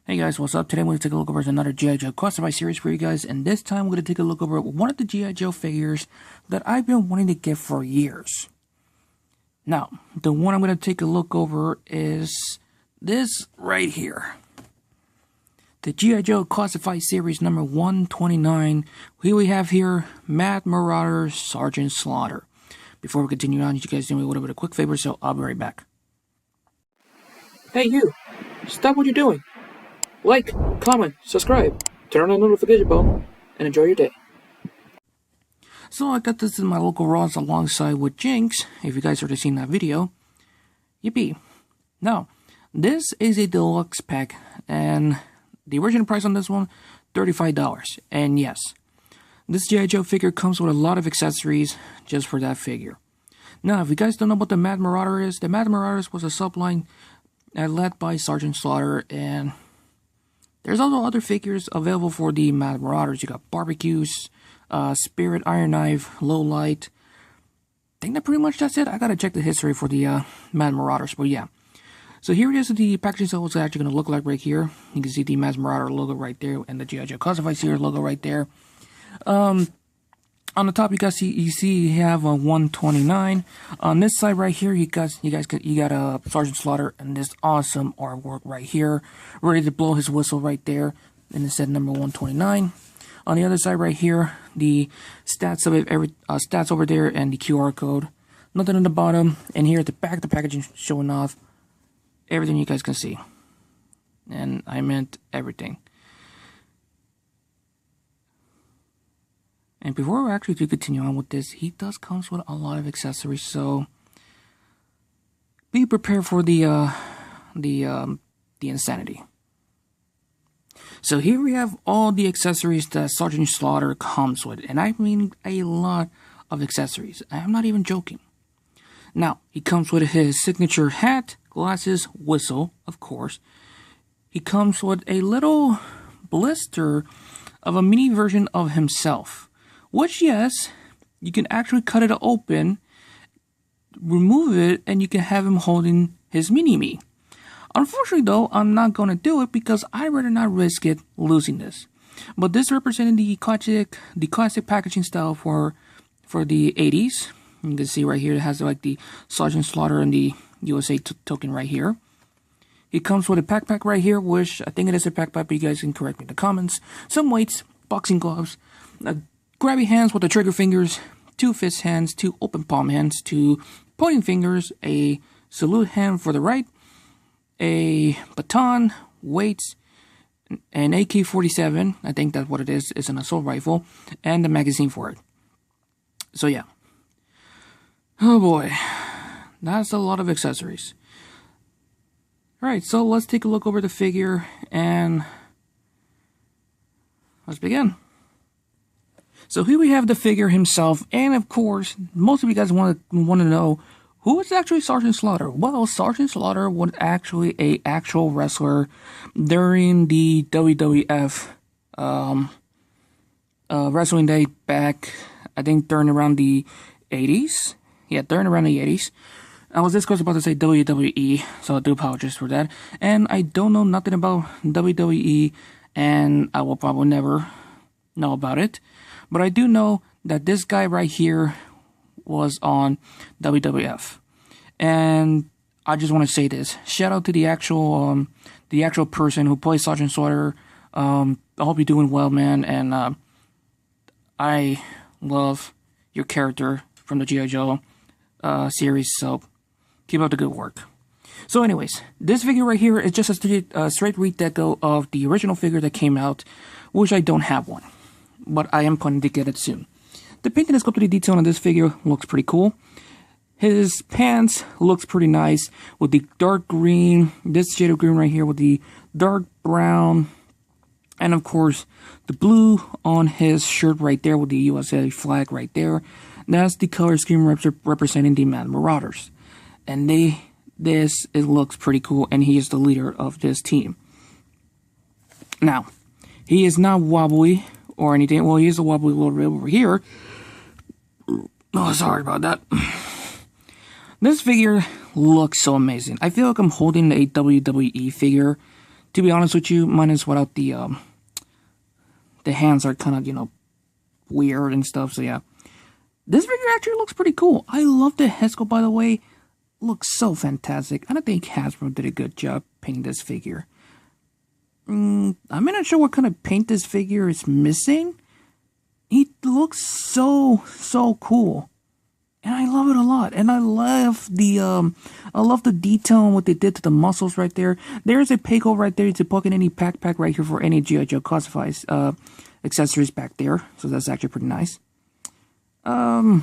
Hey guys, what's up? Today we're going to take a look over another G.I. Joe Classified series for you guys, and this time we're going to take a look over one of the G.I. Joe figures that I've been wanting to get for years. Now, the one I'm going to take a look over is this right here. The G.I. Joe Classified series number 129. Here we have here Marauders Sergeant Slaughter. Before we continue on, you guys do me a little bit of a quick favor, so I'll be right back. Hey you! Stop what you're doing! Like, comment, subscribe, turn on the notification bell, and enjoy your day. So I got this in my local Ross alongside with Jinx, if you guys already seen that video. Yippee. Now, this is a deluxe pack, and the original price on this one, $35. And yes, this G.I. Joe figure comes with a lot of accessories just for that figure. Now, if you guys don't know what the Mad Marauder is, the Mad Marauders was a subline led by Sergeant Slaughter, and there's also other figures available for the Mad Marauders. You got Barbecues, Spirit, Iron Knife, Low Light. I think that pretty much that's it. I gotta check the history for the Mad Marauders, but yeah. So here it is, the packaging style is actually gonna look like right here. You can see the Mad Marauder logo right there, and the G.I. Joe Classified series logo right there. On the top, you have a 129. On this side right here, you got Sergeant Slaughter and this awesome artwork right here, ready to blow his whistle right there. And it said number 129. On the other side right here, the stats of it, stats over there, and the QR code. Nothing on the bottom. And here at the back, the packaging showing off everything you guys can see. And I meant everything. And before we actually do continue on with this, he does comes with a lot of accessories, so be prepared for the insanity. So here we have all the accessories that Sergeant Slaughter comes with, and I mean a lot of accessories. I'm not even joking. Now, he comes with his signature hat, glasses, whistle, of course. He comes with a little blister of a mini version of himself. Which, yes, you can actually cut it open, remove it, and you can have him holding his mini-me. Unfortunately, though, I'm not going to do it because I'd rather not risk it losing this. But this representing the classic packaging style for the 80s. You can see right here, it has like the Sergeant Slaughter and the USA token right here. It comes with a backpack right here, which I think it is a backpack, but you guys can correct me in the comments. Some weights, boxing gloves, grabby hands with the trigger fingers, 2 fist hands, 2 open palm hands, 2 pointing fingers, a salute hand for the right, a baton, weights, an AK-47, I think that's what it is, it's an assault rifle, and the magazine for it. So yeah. Oh boy, that's a lot of accessories. Alright, so let's take a look over the figure, and let's begin. So here we have the figure himself, and of course, most of you guys want to know, who is actually Sergeant Slaughter? Well, Sergeant Slaughter was actually an actual wrestler during the WWF wrestling day back, I think, during around the 80s. Yeah, during around the 80s. I was just about to say WWE, so I do apologize for that. And I don't know nothing about WWE, and I will probably never know about it. But I do know that this guy right here was on WWF. And I just want to say this. Shout out to the actual person who plays Sergeant Slaughter. I hope you're doing well, man. And I love your character from the G.I. Joe series. So keep up the good work. So anyways, this figure right here is just a straight redeco of the original figure that came out, which I don't have one. But I am planning to get it soon. The painting and sculpted detail on this figure looks pretty cool. His pants looks pretty nice with the dark green, this shade of green right here with the dark brown, and of course the blue on his shirt right there with the USA flag right there. That's the color scheme representing the Mad Marauders. And it looks pretty cool, and he is the leader of this team. Now, he is not wobbly or anything. Well, he is a wobbly little bit over here. Oh, sorry about that. This figure looks so amazing. I feel like I'm holding a WWE figure To be honest with you, mine is without the hands are kind of, you know, weird and stuff, so yeah. This figure actually looks pretty cool. I love the head sculpt, by the way. Looks so fantastic. I don't think Hasbro did a good job painting this figure. I'm not sure what kind of paint this figure is missing. He looks so cool. And I love it a lot. And I love the detail on what they did to the muscles right there. There's a Payco right there. It's a pocket any backpack right here for any G.I. Joe classifies accessories back there. So that's actually pretty nice. I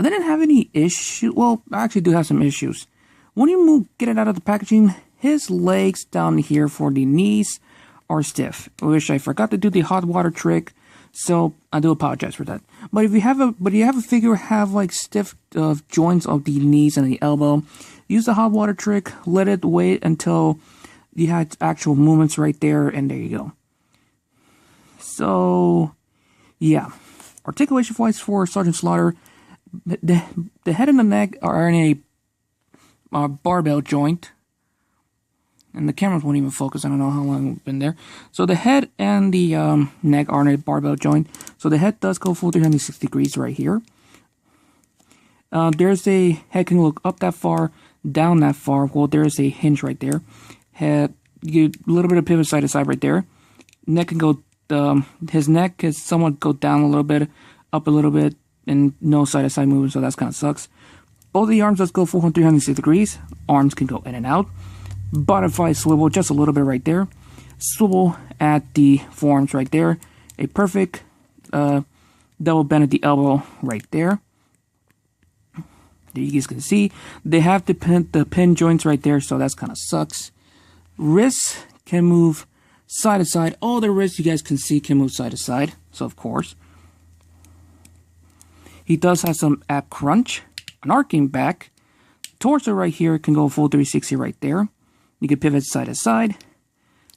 didn't have any issue. Well, I actually do have some issues. When you get it out of the packaging, his legs down here for the knees are stiff. Which I forgot to do the hot water trick. So I do apologize for that. But if you have a figure have like stiff joints of the knees and the elbow, use the hot water trick. Let it wait until you had actual movements right there, and there you go. So yeah, articulation wise for Sergeant Slaughter, the head and the neck are in a barbell joint. And the cameras won't even focus. I don't know how long I've been there. So the head and the neck are in a barbell joint. So the head does go full 360 degrees right here. There's a head can look up that far, down that far. Well, there's a hinge right there. Head, you get a little bit of pivot side to side right there. Neck can go. His neck can somewhat go down a little bit, up a little bit, and no side to side movement. So that kind of sucks. Both of the arms does go full 360 degrees. Arms can go in and out. Butterfly swivel just a little bit right there. Swivel at the forearms right there. A perfect double bend at the elbow right there. There you guys can see. They have the pin joints right there, so that's kind of sucks. Wrists can move side to side. All the wrists you guys can see can move side to side. So of course. He does have some ab crunch. An arcing back. Torso right here can go full 360 right there. You can pivot side to side.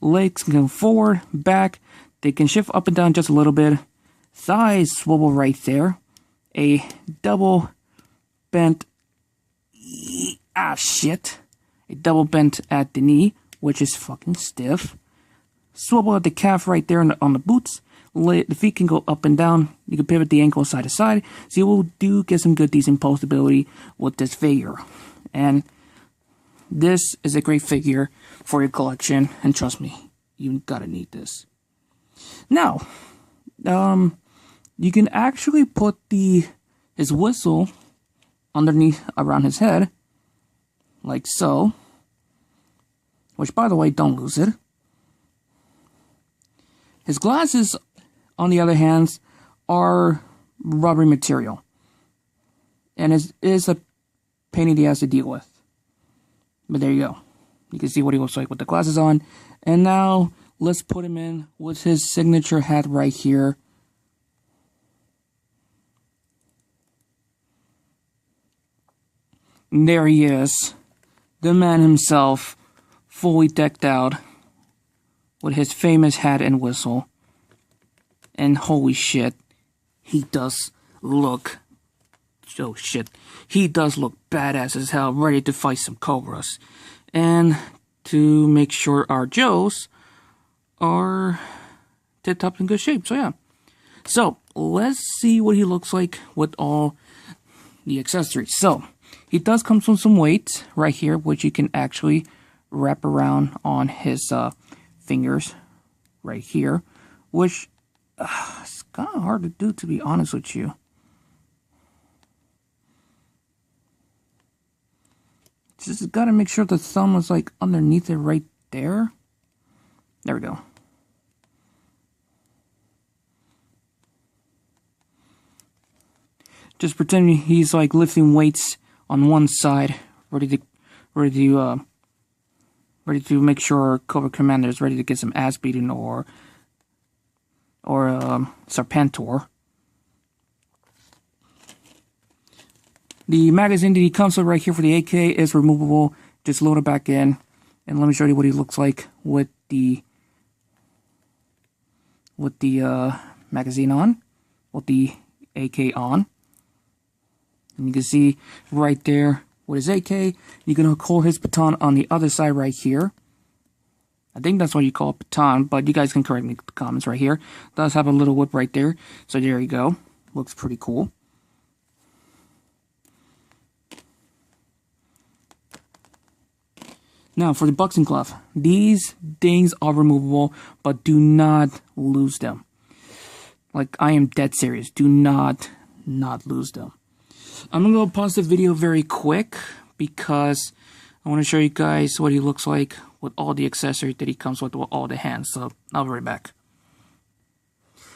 Legs can go forward, back. They can shift up and down just a little bit. Thighs swivel right there. A double bent. Shit. A double bent at the knee, which is fucking stiff. Swivel at the calf right there on the boots. The feet can go up and down. You can pivot the ankle side to side. So you will get some good, decent post ability with this figure. And this is a great figure for your collection, and trust me, you gotta need this. Now, you can actually put his whistle underneath around his head, like so. Which, by the way, don't lose it. His glasses, on the other hand, are rubbery material, and is a pain in the ass to deal with. But there you go. You can see what he looks like with the glasses on. And now, let's put him in with his signature hat right here. And there he is. The man himself, fully decked out with his famous hat and whistle. And holy shit, he does look... Oh shit, he does look badass as hell, ready to fight some cobras. And to make sure our Joes are tip-top in good shape, so yeah. So, let's see what he looks like with all the accessories. So, he does come from some weights right here, which you can actually wrap around on his fingers right here, which it's kind of hard to do, to be honest with you. Just gotta make sure the thumb is like underneath it right there. There we go. Just pretending he's like lifting weights on one side, ready to make sure Cobra Commander is ready to get some ass beating or Serpentor. The magazine that he comes with right here for the AK is removable. Just load it back in. And let me show you what he looks like with the magazine on. With the AK on. And you can see right there with his AK. You can hold his baton on the other side right here. I think that's what you call a baton, but you guys can correct me in the comments right here. It does have a little whip right there, so there you go. Looks pretty cool. Now for the boxing glove, these things are removable, but do not lose them. Like, I am dead serious. Do not lose them. I'm gonna go pause the video very quick because I want to show you guys what he looks like with all the accessories that he comes with all the hands. So I'll be right back.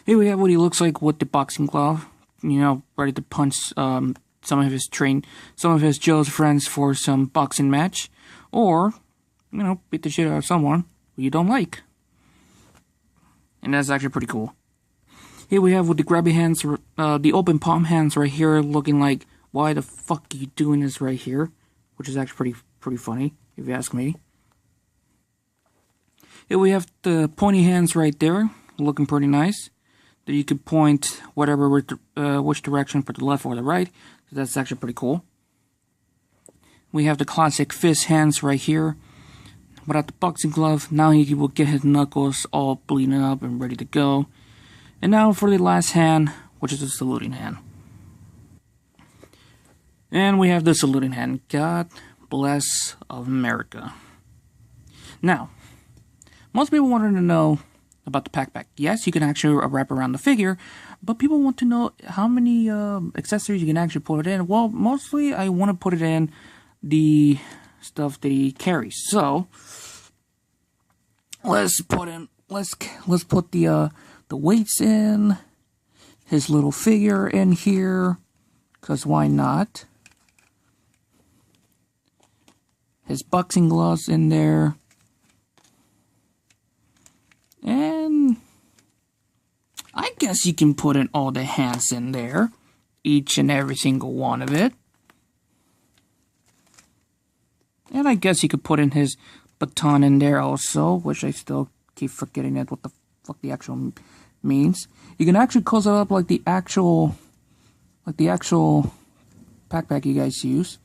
Here we have what he looks like with the boxing glove. You know, ready to punch some of his Joe's friends for some boxing match, or you know, beat the shit out of someone who you don't like. And that's actually pretty cool. Here we have with the grabby hands, the open palm hands right here, looking like, why the fuck are you doing this right here? Which is actually pretty funny, if you ask me. Here we have the pointy hands right there, looking pretty nice. That you can point whatever which direction, for the left or the right. So that's actually pretty cool. We have the classic fist hands right here. Without the boxing glove, now he will get his knuckles all bleeding up and ready to go. And now for the last hand, which is the saluting hand. And we have the saluting hand. God bless America. Now, most people wanted to know about the pack. Yes, you can actually wrap around the figure, but people want to know how many accessories you can actually put it in. Well, mostly I want to put it in the stuff that he carries. So let's put the weights in, his little figure in here, because why not? His boxing gloves in there. And I guess you can put in all the hands in there. Each and every single one of it. And I guess you could put in his baton in there also, which I still keep forgetting what the fuck the actual means. You can actually close it up like the actual backpack you guys use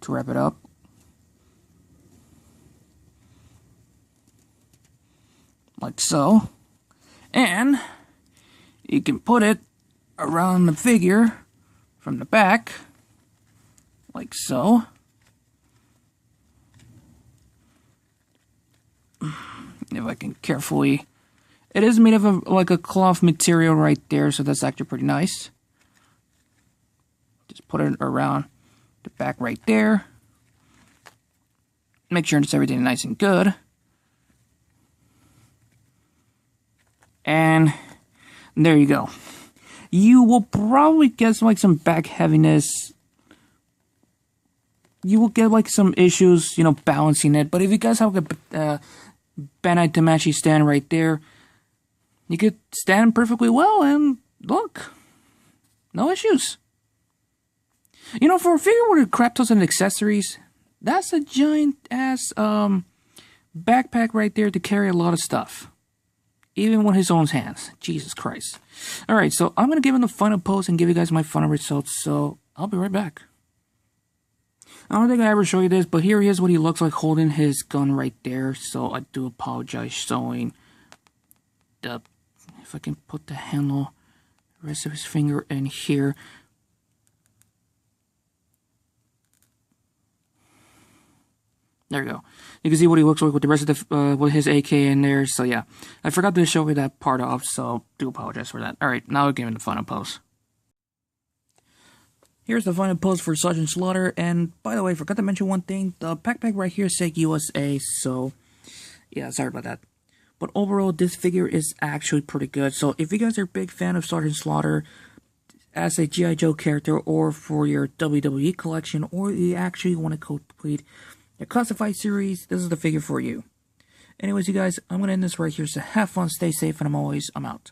to wrap it up. Like so. And you can put it around the figure from the back, like so. If I can carefully... It is made of like a cloth material right there, so that's actually pretty nice. Just put it around the back right there. Make sure it's everything nice and good. And there you go. You will probably get like some back heaviness. You will get like some issues, you know, balancing it. But if you guys have a Bandai Tamashi stand right there, you could stand perfectly well and look, no issues. You know, for a figure with a crap tons of accessories, that's a giant ass backpack right there to carry a lot of stuff. Even with his own hands. Jesus Christ. Alright, so I'm going to give him the final pose and give you guys my final results. So, I'll be right back. I don't think I ever show you this, but here he is what he looks like holding his gun right there. So, I do apologize showing the... If I can put the handle, the rest of his finger in here. There you go. You can see what he looks like with the rest of the with his AK in there. So yeah, I forgot to show you that part off, so do apologize for that. All right, now I'll give him the final pose. Here's the final pose for Sergeant Slaughter. And by the way, I forgot to mention one thing. The backpack right here says USA, so yeah, sorry about that. But overall, this figure is actually pretty good. So if you guys are a big fan of Sergeant Slaughter as a G.I. Joe character, or for your WWE collection, or you actually want to complete your classified series, this is the figure for you. Anyways, you guys, I'm going to end this right here. So have fun, stay safe, and I'm out.